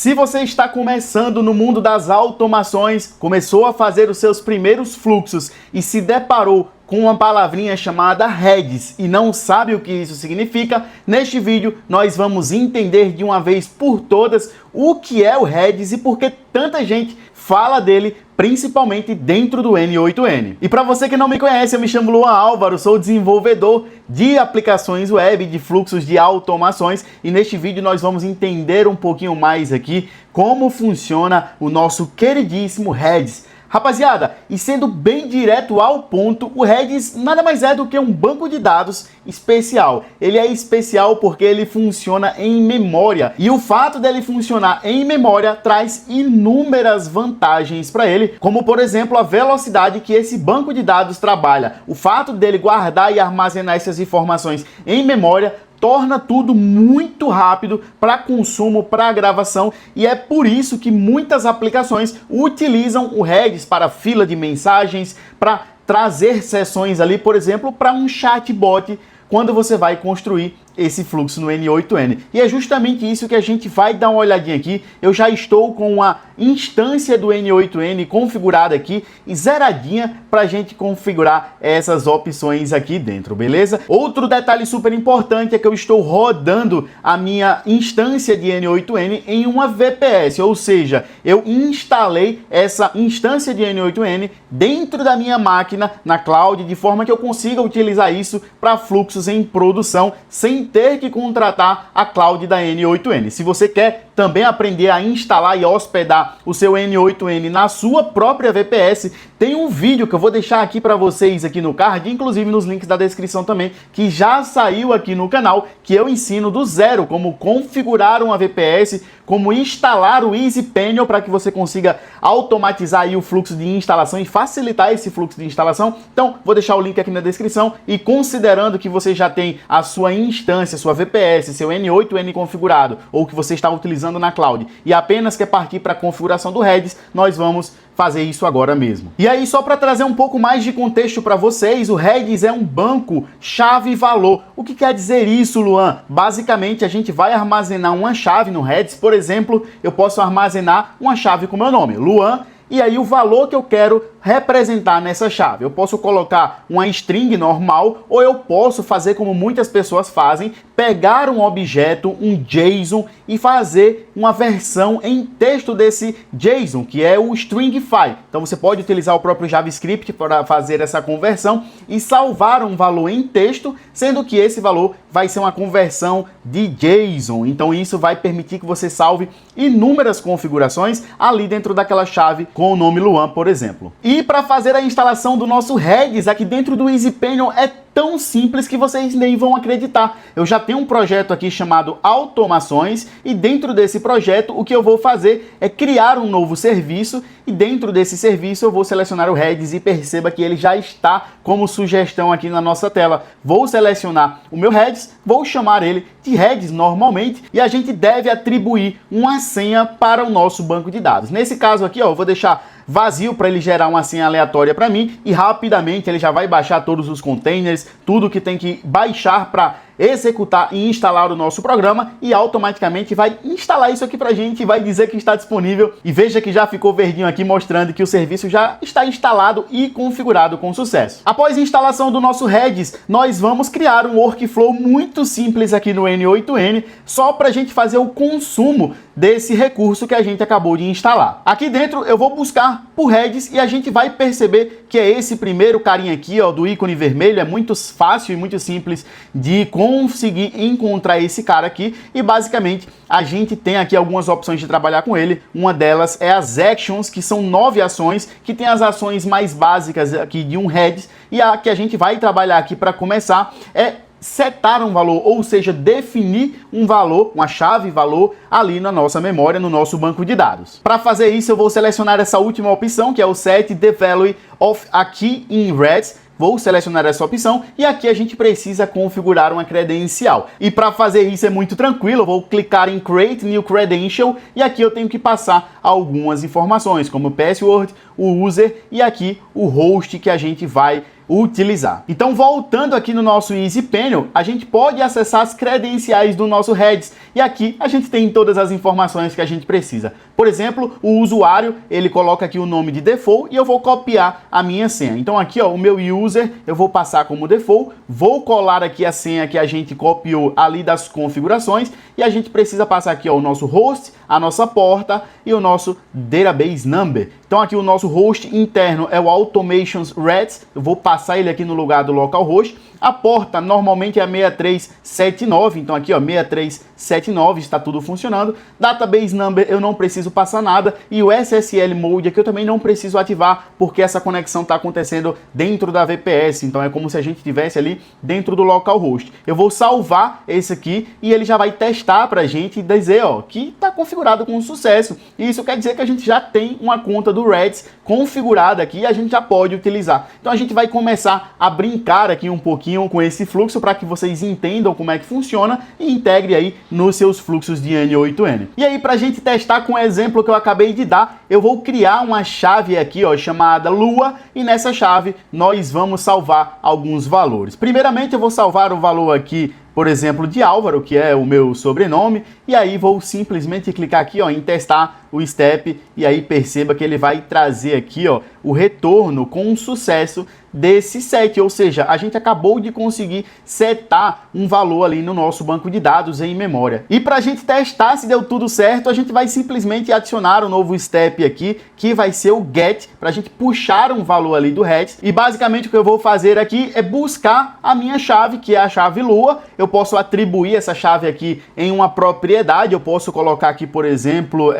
Se você está começando no mundo das automações, começou a fazer os seus primeiros fluxos e se deparou com uma palavrinha chamada Redis e não sabe o que isso significa, neste vídeo nós vamos entender de uma vez por todas o que é o Redis e por que tanta gente fala dele, principalmente dentro do N8N. E para você que não me conhece, eu me chamo Luan Álvaro, sou desenvolvedor de aplicações web, de fluxos de automações, e neste vídeo nós vamos entender um pouquinho mais aqui como funciona o nosso queridíssimo Redis. Rapaziada, e sendo bem direto ao ponto, o Redis nada mais é do que um banco de dados especial. Ele é especial porque ele funciona em memória. E o fato dele funcionar em memória traz inúmeras vantagens para ele, como por exemplo a velocidade que esse banco de dados trabalha. O fato dele guardar e armazenar essas informações em memória torna tudo muito rápido para consumo, para gravação, e é por isso que muitas aplicações utilizam o Redis para fila de mensagens, para trazer sessões ali, por exemplo, para um chatbot quando você vai construir esse fluxo no N8N. E é justamente isso que a gente vai dar uma olhadinha aqui. Eu já estou com uma instância do N8N configurada aqui e zeradinha para a gente configurar essas opções aqui dentro, beleza? Outro detalhe super importante é que eu estou rodando a minha instância de N8N em uma VPS, ou seja, eu instalei essa instância de N8N dentro da minha máquina na cloud, de forma que eu consiga utilizar isso para fluxos em produção sem ter que contratar a cloud da N8N. Se você quer também aprender a instalar e hospedar o seu N8N na sua própria VPS, tem um vídeo que eu vou deixar aqui para vocês aqui no card, inclusive nos links da descrição também, que já saiu aqui no canal, que eu ensino do zero como configurar uma VPS, como instalar o EasyPanel para que você consiga automatizar aí o fluxo de instalação e facilitar esse fluxo de instalação. Então, vou deixar o link aqui na descrição e considerando que você já tem a sua instância, sua VPS, seu N8N configurado ou que você está utilizando na cloud e apenas quer partir para a configuração do Redis, nós vamos fazer isso agora mesmo. E aí, só para trazer um pouco mais de contexto para vocês, o Redis é um banco chave-valor. O que quer dizer isso, Luan? Basicamente, a gente vai armazenar uma chave no Redis. Por exemplo, eu posso armazenar uma chave com meu nome, Luan, e aí o valor que eu quero representar nessa chave. Eu posso colocar uma string normal ou eu posso fazer como muitas pessoas fazem, pegar um objeto, um JSON e fazer uma versão em texto desse JSON, que é o stringify. Então você pode utilizar o próprio JavaScript para fazer essa conversão e salvar um valor em texto, sendo que esse valor vai ser uma conversão de JSON. Então isso vai permitir que você salve inúmeras configurações ali dentro daquela chave com o nome Luan, por exemplo. E para fazer a instalação do nosso Redis aqui dentro do EasyPanel é tão simples que vocês nem vão acreditar. Eu já tenho um projeto aqui chamado Automações e dentro desse projeto o que eu vou fazer é criar um novo serviço e dentro desse serviço eu vou selecionar o Redis e perceba que ele já está como sugestão aqui na nossa tela. Vou selecionar o meu Redis, vou chamar ele de Redis normalmente e a gente deve atribuir uma senha para o nosso banco de dados. Nesse caso aqui, ó, eu vou deixar vazio para ele gerar uma senha aleatória para mim e rapidamente ele já vai baixar todos os containers, tudo que tem que baixar para executar e instalar o nosso programa e automaticamente vai instalar isso aqui pra gente e vai dizer que está disponível. E veja que já ficou verdinho aqui mostrando que o serviço já está instalado e configurado com sucesso. Após a instalação do nosso Redis, nós vamos criar um workflow muito simples aqui no N8N, só para a gente fazer o consumo desse recurso que a gente acabou de instalar. Aqui dentro eu vou buscar por Redis e a gente vai perceber que é esse primeiro carinha aqui, ó, do ícone vermelho. É muito fácil e muito simples de conseguir encontrar esse cara aqui e basicamente a gente tem aqui algumas opções de trabalhar com ele. Uma delas é as Actions, que são 9 ações, que tem as ações mais básicas aqui de um Redis e a que a gente vai trabalhar aqui para começar é setar um valor, ou seja, definir um valor, uma chave valor ali na nossa memória, no nosso banco de dados. Para fazer isso, eu vou selecionar essa última opção, que é o Set the Value of a Key in Redis. Vou selecionar essa opção e aqui a gente precisa configurar uma credencial. E para fazer isso é muito tranquilo, eu vou clicar em Create New Credential e aqui eu tenho que passar algumas informações, como o password, o user e aqui o host que a gente vai utilizar. Então, voltando aqui no nosso Easy Panel, a gente pode acessar as credenciais do nosso Redis e aqui a gente tem todas as informações que a gente precisa. Por exemplo, o usuário, ele coloca aqui o nome de default e eu vou copiar a minha senha. Então aqui, ó, o meu user, eu vou passar como default, vou colar aqui a senha que a gente copiou ali das configurações e a gente precisa passar aqui, ó, o nosso host, a nossa porta e o nosso database number. Então aqui o nosso host interno é o Automations Redis, eu vou passar ele aqui no lugar do localhost. A porta normalmente é a 6379, então aqui ó, 6379, está tudo funcionando. Database number eu não preciso passar nada e o SSL mode aqui eu também não preciso ativar porque essa conexão está acontecendo dentro da VPS, então é como se a gente estivesse ali dentro do localhost. Eu vou salvar esse aqui e ele já vai testar para a gente e dizer ó, que está configurado com sucesso. E isso quer dizer que a gente já tem uma conta do Redis configurada aqui e a gente já pode utilizar. Então a gente vai começar a brincar aqui um pouquinho com esse fluxo para que vocês entendam como é que funciona e integre aí nos seus fluxos de N8N. E aí, para a gente testar com o exemplo que eu acabei de dar, eu vou criar uma chave aqui, ó, chamada Lua, e nessa chave nós vamos salvar alguns valores. Primeiramente, eu vou salvar o valor aqui, por exemplo, de Álvaro, que é o meu sobrenome, e aí vou simplesmente clicar aqui, ó, em testar o step, e aí perceba que ele vai trazer aqui, ó, o retorno com sucesso desse set, ou seja, a gente acabou de conseguir setar um valor ali no nosso banco de dados em memória. E para a gente testar se deu tudo certo, a gente vai simplesmente adicionar um novo step aqui, que vai ser o get, para a gente puxar um valor ali do Redis. E basicamente o que eu vou fazer aqui é buscar a minha chave, que é a chave Lua. Eu posso atribuir essa chave aqui em uma propriedade, eu posso colocar aqui, por exemplo,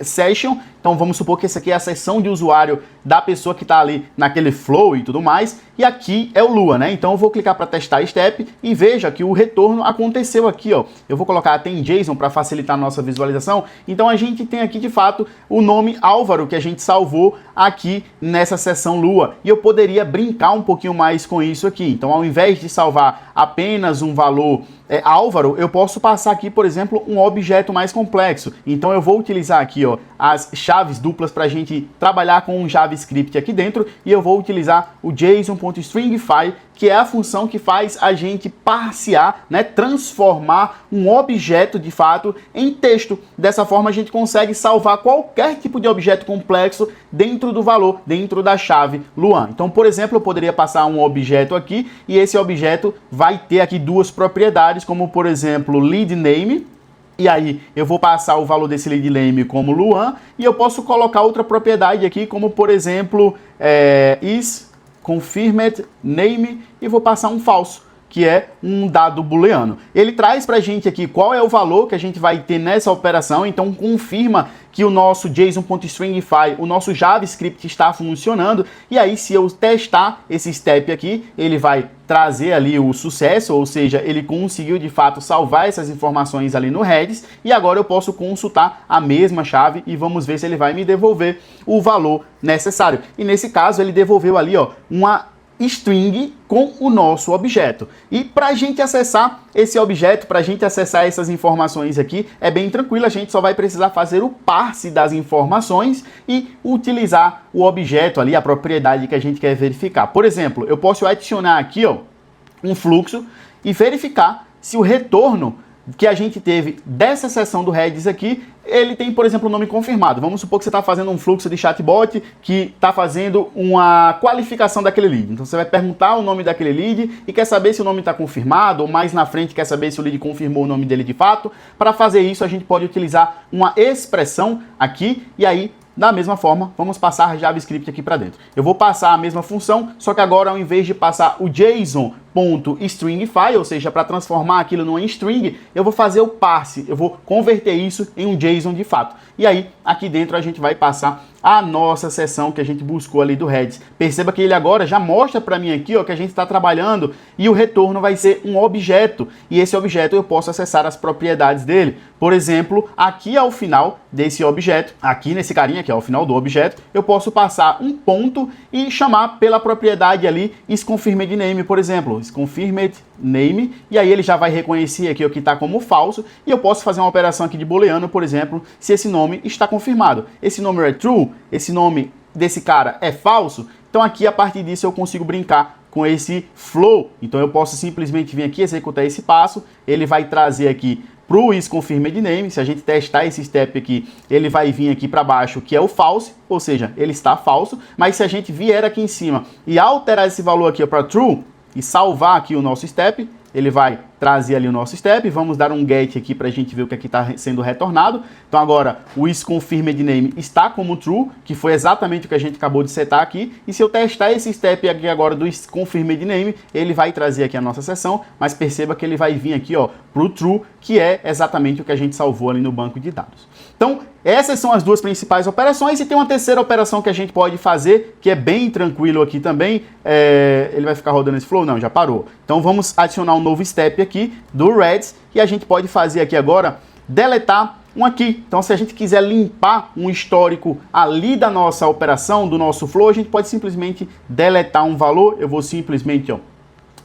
session. Então vamos supor que essa aqui é a sessão de usuário da pessoa que está ali naquele flow e tudo mais. E aqui é o Lua, né? Então eu vou clicar para testar step e veja que o retorno aconteceu aqui, ó. Eu vou colocar até em JSON para facilitar a nossa visualização. Então a gente tem aqui de fato o nome Álvaro que a gente salvou aqui nessa sessão Lua. E eu poderia brincar um pouquinho mais com isso aqui. Então ao invés de salvar apenas um valor Álvaro, eu posso passar aqui, por exemplo, um objeto mais complexo. Então eu vou utilizar aqui, ó, as chaves duplas para a gente trabalhar com um JavaScript aqui dentro e eu vou utilizar o JSON.stringify, que é a função que faz a gente parsear, né, transformar um objeto de fato em texto. Dessa forma a gente consegue salvar qualquer tipo de objeto complexo dentro do valor, dentro da chave Luan. Então, por exemplo, eu poderia passar um objeto aqui e esse objeto vai ter aqui duas propriedades, como por exemplo, lead name. E aí eu vou passar o valor desse lead name como Luan e eu posso colocar outra propriedade aqui, como por exemplo, is confirmed name, e vou passar um falso, que é um dado booleano. Ele traz para a gente aqui qual é o valor que a gente vai ter nessa operação, então confirma que o nosso JSON.stringify, o nosso JavaScript está funcionando, e aí se eu testar esse step aqui, ele vai trazer ali o sucesso, ou seja, ele conseguiu de fato salvar essas informações ali no Redis, e agora eu posso consultar a mesma chave e vamos ver se ele vai me devolver o valor necessário. E nesse caso ele devolveu ali, ó, uma string com o nosso objeto. E para a gente acessar esse objeto, para a gente acessar essas informações aqui, é bem tranquilo, a gente só vai precisar fazer o parse das informações e utilizar o objeto ali, a propriedade que a gente quer verificar. Por exemplo, eu posso adicionar aqui, ó, um fluxo e verificar se o retorno que a gente teve dessa seção do Redis aqui, ele tem, por exemplo, o nome confirmado. Vamos supor que você está fazendo um fluxo de chatbot que está fazendo uma qualificação daquele lead. Então você vai perguntar o nome daquele lead e quer saber se o nome está confirmado, ou mais na frente quer saber se o lead confirmou o nome dele de fato. Para fazer isso, a gente pode utilizar uma expressão aqui e aí, da mesma forma, vamos passar JavaScript aqui para dentro. Eu vou passar a mesma função, só que agora ao invés de passar o JSON.stringify, ou seja, para transformar aquilo numa string, eu vou fazer o parse, eu vou converter isso em um JSON de fato. E aí, aqui dentro a gente vai passar a nossa seção que a gente buscou ali do Redis. Perceba que ele agora já mostra para mim aqui, ó, que a gente está trabalhando e o retorno vai ser um objeto. E esse objeto eu posso acessar as propriedades dele. Por exemplo, aqui ao final desse objeto, aqui nesse carinha que é ao final do objeto, eu posso passar um ponto e chamar pela propriedade ali isConfirmed name, por exemplo, isConfirmed name, e aí ele já vai reconhecer aqui o que está como falso, e eu posso fazer uma operação aqui de booleano, por exemplo, se esse nome está confirmado. Esse nome é true, esse nome desse cara é falso, então aqui a partir disso eu consigo brincar com esse flow. Então eu posso simplesmente vir aqui, executar esse passo, ele vai trazer aqui para o isConfirmedName. Se a gente testar esse step aqui, ele vai vir aqui para baixo, que é o false, ou seja, ele está falso. Mas se a gente vier aqui em cima e alterar esse valor aqui para true e salvar aqui o nosso step, ele vai trazer ali o nosso step. Vamos dar um get aqui para a gente ver o que aqui está sendo retornado. Então agora o isConfirmedName está como true, que foi exatamente o que a gente acabou de setar aqui. E se eu testar esse step aqui agora do isConfirmedName, ele vai trazer aqui a nossa sessão, mas perceba que ele vai vir aqui, ó, pro true, que é exatamente o que a gente salvou ali no banco de dados. Então, essas são as duas principais operações, e tem uma terceira operação que a gente pode fazer, que é bem tranquilo aqui também. Ele vai ficar rodando esse flow? Não, já parou. Então vamos adicionar um novo step aqui do Redis, e a gente pode fazer aqui agora, deletar um aqui. Então se a gente quiser limpar um histórico ali da nossa operação, do nosso flow, a gente pode simplesmente deletar um valor. Eu vou simplesmente, ó,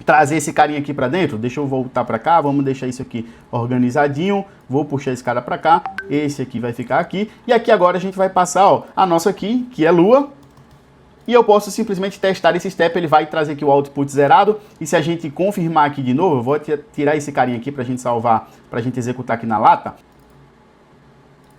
trazer esse carinha aqui para dentro. Deixa eu voltar para cá, vamos deixar isso aqui organizadinho. Vou puxar esse cara para cá, esse aqui vai ficar aqui. E aqui agora a gente vai passar, ó, a nossa aqui, que é lua. E eu posso simplesmente testar esse step, ele vai trazer aqui o output zerado. E se a gente confirmar aqui de novo, eu vou tirar esse carinha aqui para a gente salvar, para a gente executar aqui na lata.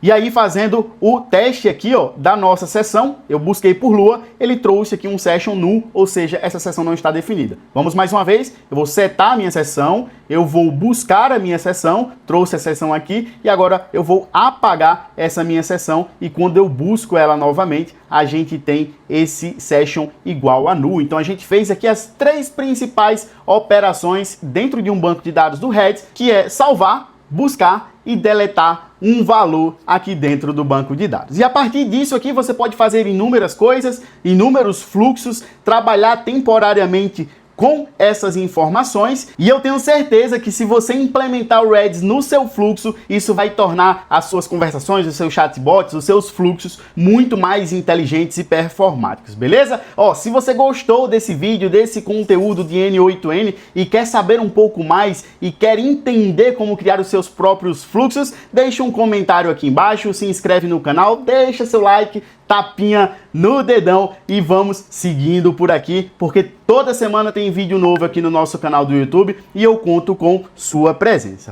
E aí, fazendo o teste aqui, ó, da nossa sessão, eu busquei por lua, ele trouxe aqui um session null, ou seja, essa sessão não está definida. Vamos mais uma vez, eu vou setar a minha sessão, eu vou buscar a minha sessão, trouxe a sessão aqui, e agora eu vou apagar essa minha sessão, e quando eu busco ela novamente, a gente tem esse session igual a null. Então a gente fez aqui as três principais operações dentro de um banco de dados do Redis, que é salvar, buscar e deletar um valor aqui dentro do banco de dados. E a partir disso aqui você pode fazer inúmeras coisas, inúmeros fluxos, trabalhar temporariamente com essas informações, e eu tenho certeza que se você implementar o Redis no seu fluxo, isso vai tornar as suas conversações, os seus chatbots, os seus fluxos muito mais inteligentes e performáticos, beleza? Ó, se você gostou desse vídeo, desse conteúdo de N8N e quer saber um pouco mais e quer entender como criar os seus próprios fluxos, deixa um comentário aqui embaixo, se inscreve no canal, deixa seu like, tapinha no dedão e vamos seguindo por aqui, porque toda semana tem vídeo novo aqui no nosso canal do YouTube e eu conto com sua presença.